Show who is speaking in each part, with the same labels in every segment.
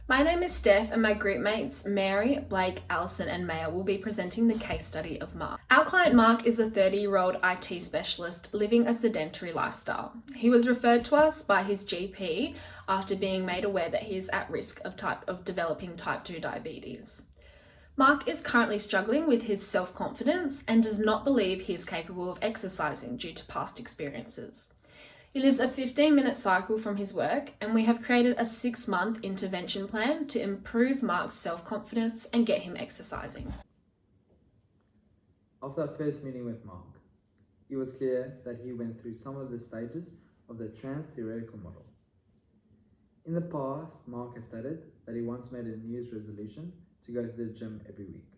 Speaker 1: My name is Steph, and my group mates Mary, Blake, Allyson and Meyer will be presenting the case study of Mark. Our client Mark is a 30-year-old IT specialist living a sedentary lifestyle. He was referred to us by his GP after being made aware that he is at risk of developing type 2 diabetes. Mark is currently struggling with his self-confidence and does not believe he is capable of exercising due to past experiences. He lives a 15-minute cycle from his work, and we have created a 6-month intervention plan to improve Mark's self-confidence and get him exercising.
Speaker 2: After our first meeting with Mark, it was clear that he went through some of the stages of the trans-theoretical model. In the past, Mark has stated that he once made a New Year's resolution to go to the gym every week.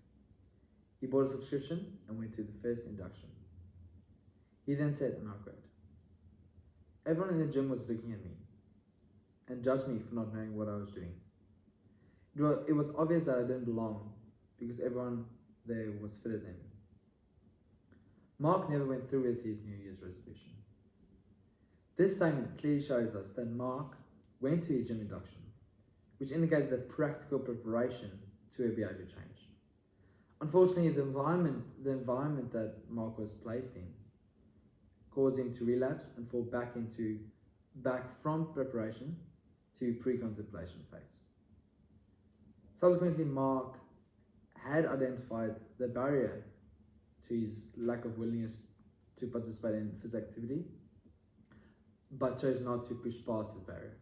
Speaker 2: He bought a subscription and went to the first induction. He then said, and I quote, "Everyone in the gym was looking at me and judged me for not knowing what I was doing. It was obvious that I didn't belong because everyone there was fitter than me." Mark never went through with his New Year's resolution. This statement clearly shows us that Mark went to his gym induction, which indicated the practical preparation to a behavior change. Unfortunately, the environment that Mark was placed in caused him to relapse and fall back from preparation to pre-contemplation phase. Subsequently, Mark had identified the barrier to his lack of willingness to participate in physical activity, but chose not to push past this barrier.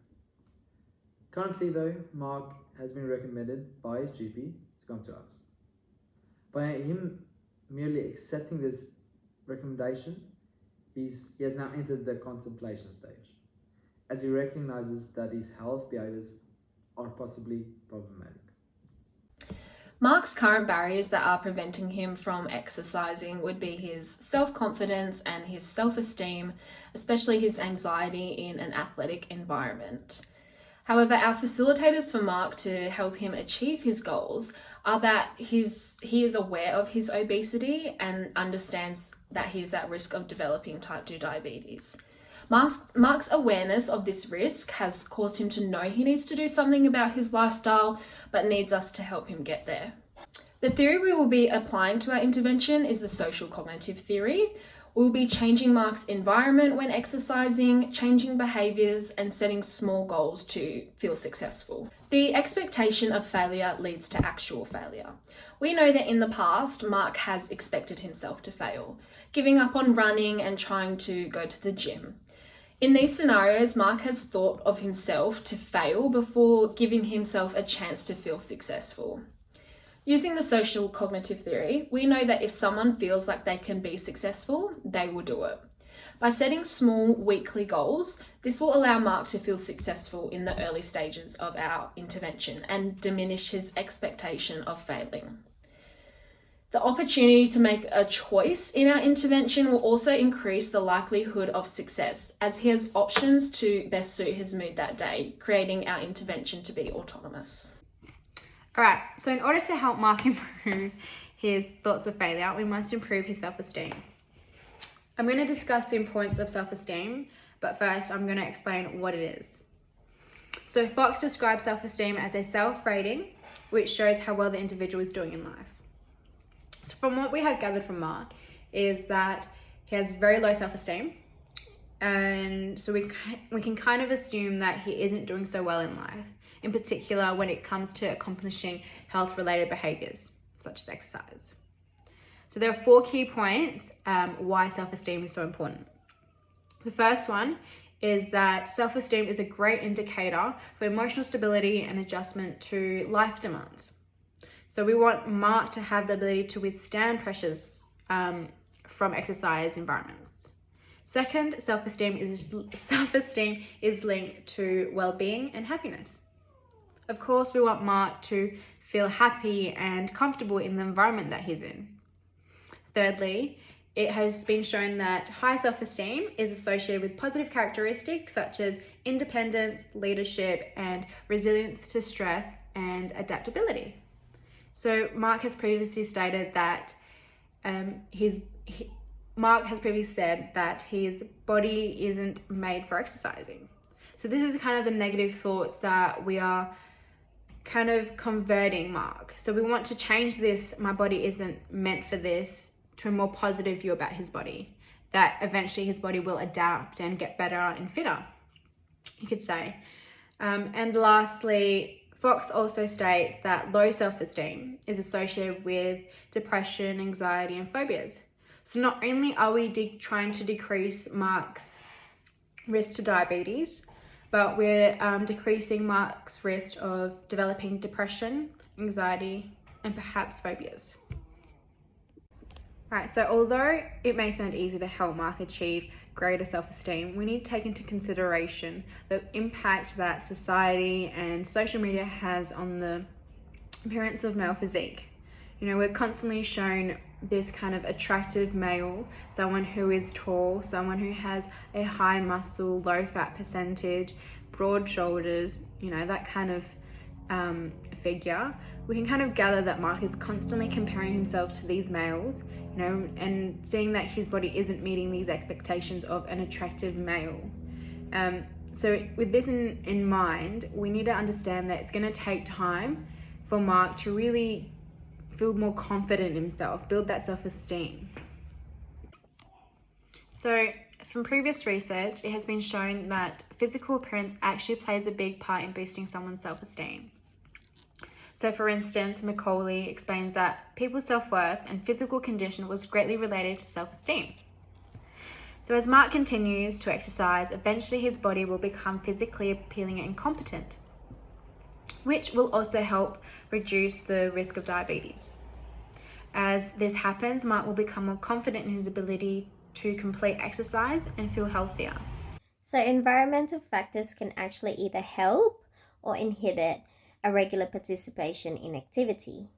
Speaker 2: Currently though, Mark has been recommended by his GP to come to us. By him merely accepting this recommendation, he has now entered the contemplation stage, as he recognizes that his health behaviors are possibly problematic.
Speaker 1: Mark's current barriers that are preventing him from exercising would be his self-confidence and his self-esteem, especially his anxiety in an athletic environment. However, our facilitators for Mark to help him achieve his goals are that he is aware of his obesity and understands that he is at risk of developing type 2 diabetes. Mark's awareness of this risk has caused him to know he needs to do something about his lifestyle, but needs us to help him get there. The theory we will be applying to our intervention is the social cognitive theory. We'll be changing Mark's environment when exercising, changing behaviours, and setting small goals to feel successful. The expectation of failure leads to actual failure. We know that in the past, Mark has expected himself to fail, giving up on running and trying to go to the gym. In these scenarios, Mark has thought of himself to fail before giving himself a chance to feel successful. Using the social cognitive theory, we know that if someone feels like they can be successful, they will do it. By setting small weekly goals, this will allow Mark to feel successful in the early stages of our intervention and diminish his expectation of failing. The opportunity to make a choice in our intervention will also increase the likelihood of success, as he has options to best suit his mood that day, creating our intervention to be autonomous.
Speaker 3: Alright, so in order to help Mark improve his thoughts of failure, we must improve his self-esteem. I'm going to discuss the importance of self-esteem, but first I'm going to explain what it is. So Fox describes self-esteem as a self-rating, which shows how well the individual is doing in life. So from what we have gathered from Mark is that he has very low self-esteem, and so we can kind of assume that he isn't doing so well in life, in particular when it comes to accomplishing health-related behaviours, such as exercise. So there are 4 key points why self-esteem is so important. The first one is that self-esteem is a great indicator for emotional stability and adjustment to life demands. So we want Mark to have the ability to withstand pressures from exercise environments. Second, self-esteem is linked to well-being and happiness. Of course, we want Mark to feel happy and comfortable in the environment that he's in. Thirdly, it has been shown that high self-esteem is associated with positive characteristics such as independence, leadership, and resilience to stress and adaptability. So Mark has previously stated that Mark has previously said that his body isn't made for exercising. So this is kind of the negative thoughts that we are kind of converting Mark. So we want to change this, my body isn't meant for this, to a more positive view about his body, that eventually his body will adapt and get better and fitter, you could say. And lastly, Fox also states that low self-esteem is associated with depression, anxiety, and phobias. So not only are we trying to decrease Mark's risk to diabetes, but we're decreasing Mark's risk of developing depression, anxiety, and perhaps phobias. Right, so although it may sound easy to help Mark achieve greater self-esteem, we need to take into consideration the impact that society and social media has on the appearance of male physique. You know, we're constantly shown this kind of attractive male, someone who is tall, someone who has a high muscle, low fat percentage, broad shoulders, you know, that kind of figure. We can kind of gather that Mark is constantly comparing himself to these males, you know, and seeing that his body isn't meeting these expectations of an attractive male. So with this in mind, we need to understand that it's going to take time for Mark to really feel more confident in himself, build that self-esteem. So from previous research, it has been shown that physical appearance actually plays a big part in boosting someone's self-esteem. So for instance, Macaulay explains that people's self-worth and physical condition was greatly related to self-esteem. So as Mark continues to exercise, eventually his body will become physically appealing and competent, which will also help reduce the risk of diabetes. As this happens, Mark will become more confident in his ability to complete exercise and feel healthier.
Speaker 4: So environmental factors can actually either help or inhibit a regular participation in activity.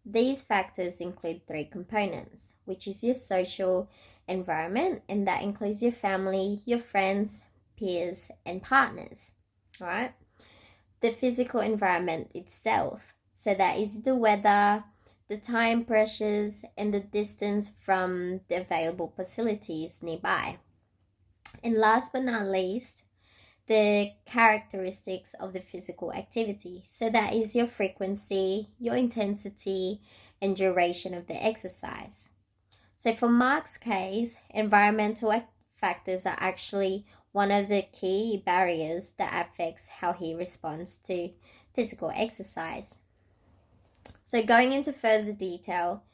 Speaker 4: These factors include 3 components, which is your social environment, and that includes your family, your friends, peers, and partners, right? The physical environment itself, so that is the weather, the time pressures, and the distance from the available facilities nearby. And last but not least, the characteristics of the physical activity. So that is your frequency, your intensity, and duration of the exercise. So for Mark's case, environmental factors are actually one of the key barriers that affects how he responds to physical exercise. So going into further detail,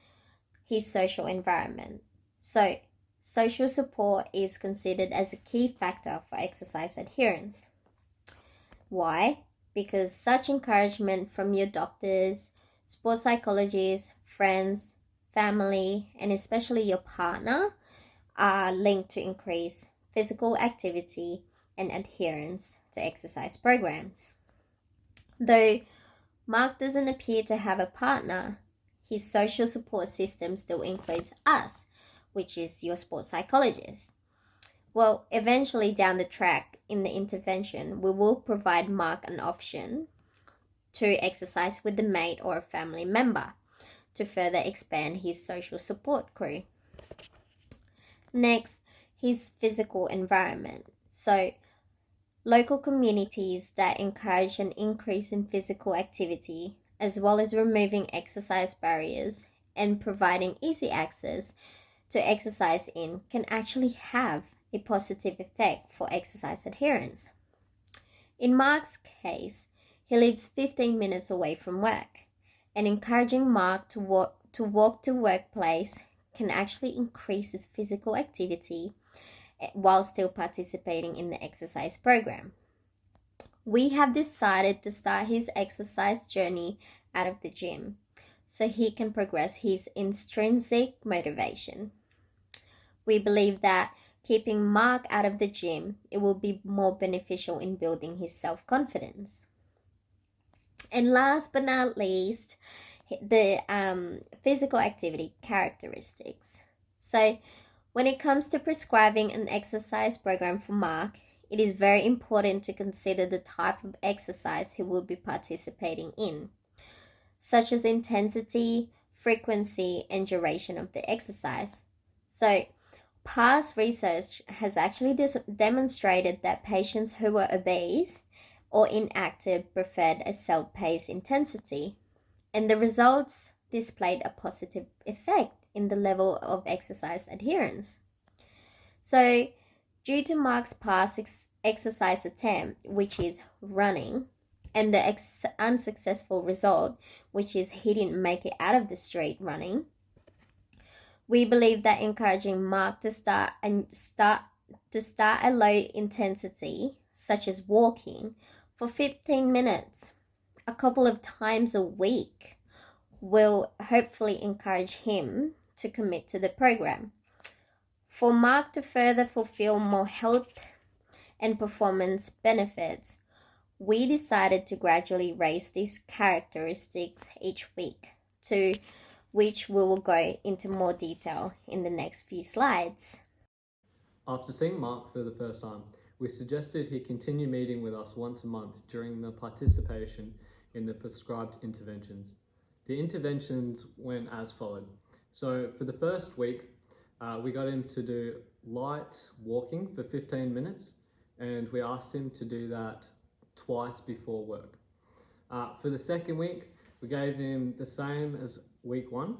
Speaker 4: his social environment. So social support is considered as a key factor for exercise adherence. Why? Because such encouragement from your doctors, sports psychologists, friends, family, and especially your partner are linked to increase physical activity and adherence to exercise programs. Though Mark doesn't appear to have a partner, his social support system still includes us, which is your sports psychologist. Well, eventually down the track in the intervention, we will provide Mark an option to exercise with a mate or a family member to further expand his social support crew. Next, his physical environment. So, local communities that encourage an increase in physical activity, as well as removing exercise barriers and providing easy access to exercise in, can actually have a positive effect for exercise adherence. In Mark's case, he lives 15 minutes away from work, and encouraging Mark to walk to workplace can actually increase his physical activity while still participating in the exercise program. We have decided to start his exercise journey out of the gym so he can progress his intrinsic motivation. We believe that keeping Mark out of the gym, it will be more beneficial in building his self-confidence. And last but not least, the physical activity characteristics. So when it comes to prescribing an exercise program for Mark, it is very important to consider the type of exercise he will be participating in, such as intensity, frequency, and duration of the exercise. So past research has actually demonstrated that patients who were obese or inactive preferred a self-paced intensity, and the results displayed a positive effect in the level of exercise adherence. So, due to Mark's past exercise attempt, which is running, and the unsuccessful result, which is he didn't make it out of the street running, we believe that encouraging Mark to start a low intensity, such as walking, for 15 minutes, a couple of times a week, will hopefully encourage him to commit to the program. For Mark to further fulfill more health and performance benefits, we decided to gradually raise these characteristics each week, to which we will go into more detail in the next few slides.
Speaker 5: After seeing Mark for the first time, we suggested he continue meeting with us once a month during the participation in the prescribed interventions. The interventions went as followed. So for the first week, we got him to do light walking for 15 minutes, and we asked him to do that twice before work. For the second week, we gave him the same as week 1,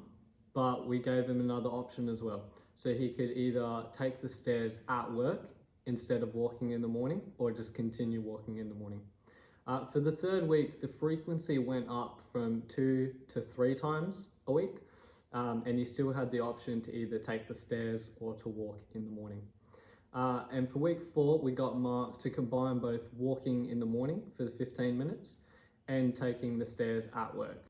Speaker 5: but we gave him another option as well. So he could either take the stairs at work instead of walking in the morning, or just continue walking in the morning. For the third week, the frequency went up from 2 to 3 times a week, and he still had the option to either take the stairs or to walk in the morning. And for week 4, we got Mark to combine both walking in the morning for the 15 minutes and taking the stairs at work.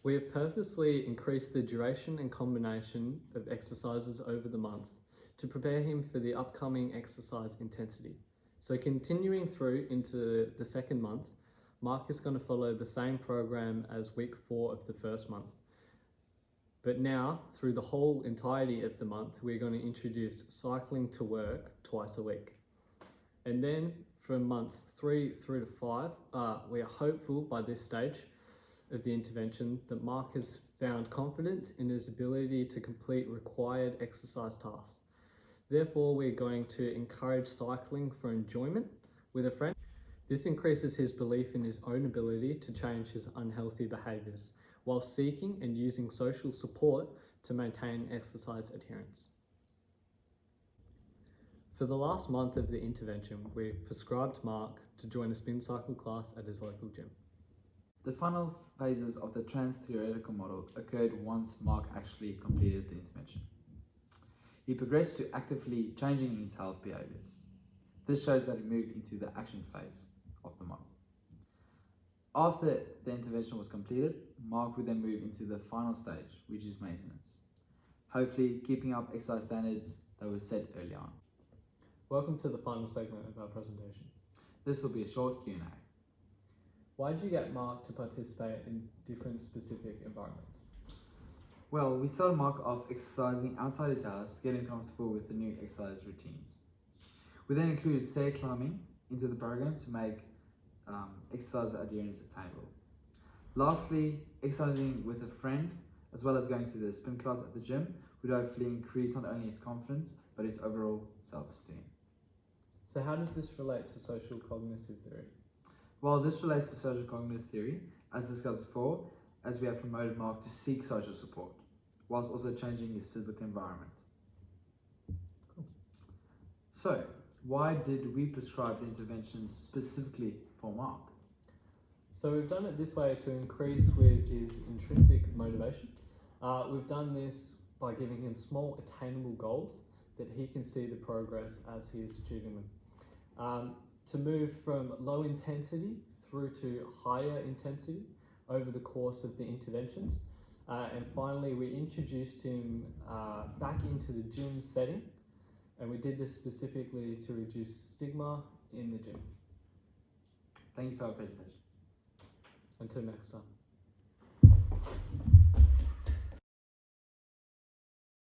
Speaker 5: We have purposely increased the duration and combination of exercises over the month to prepare him for the upcoming exercise intensity. So continuing through into the second month, Mark is going to follow the same program as week 4 of the first month. But now, through the whole entirety of the month, we're going to introduce cycling to work twice a week. And then from months 3 through to 5, we are hopeful by this stage of the intervention that Mark has found confidence in his ability to complete required exercise tasks. Therefore, we're going to encourage cycling for enjoyment with a friend. This increases his belief in his own ability to change his unhealthy behaviours, while seeking and using social support to maintain exercise adherence. For the last month of the intervention, we prescribed Mark to join a spin cycle class at his local gym.
Speaker 2: The final phases of the trans-theoretical model occurred once Mark actually completed the intervention. He progressed to actively changing his health behaviours. This shows that he moved into the action phase of the model. After the intervention was completed, Mark would then move into the final stage, which is maintenance, hopefully keeping up exercise standards that were set early on.
Speaker 5: Welcome to the final segment of our presentation.
Speaker 2: This will be a short Q&A.
Speaker 5: Why did you get Mark to participate in different specific environments?
Speaker 2: Well, we started Mark off exercising outside his house, getting comfortable with the new exercise routines. We then included stair climbing into the program to make exercise adherence attainable. Lastly, exercising with a friend, as well as going to the spin class at the gym, would hopefully increase not only his confidence, but his overall self-esteem.
Speaker 5: So how does this relate to social cognitive theory?
Speaker 2: Well, this relates to social cognitive theory, as discussed before, as we have promoted Mark to seek social support, whilst also changing his physical environment.
Speaker 5: Cool.
Speaker 2: So, why did we prescribe the intervention specifically for Mark?
Speaker 5: So we've done it this way to increase with his intrinsic motivation. We've done this by giving him small attainable goals that he can see the progress as he is achieving them. To move from low intensity through to higher intensity over the course of the interventions. And finally, we introduced him back into the gym setting, and we did this specifically to reduce stigma in the gym.
Speaker 2: Thank you for our presentation.
Speaker 5: Until next time.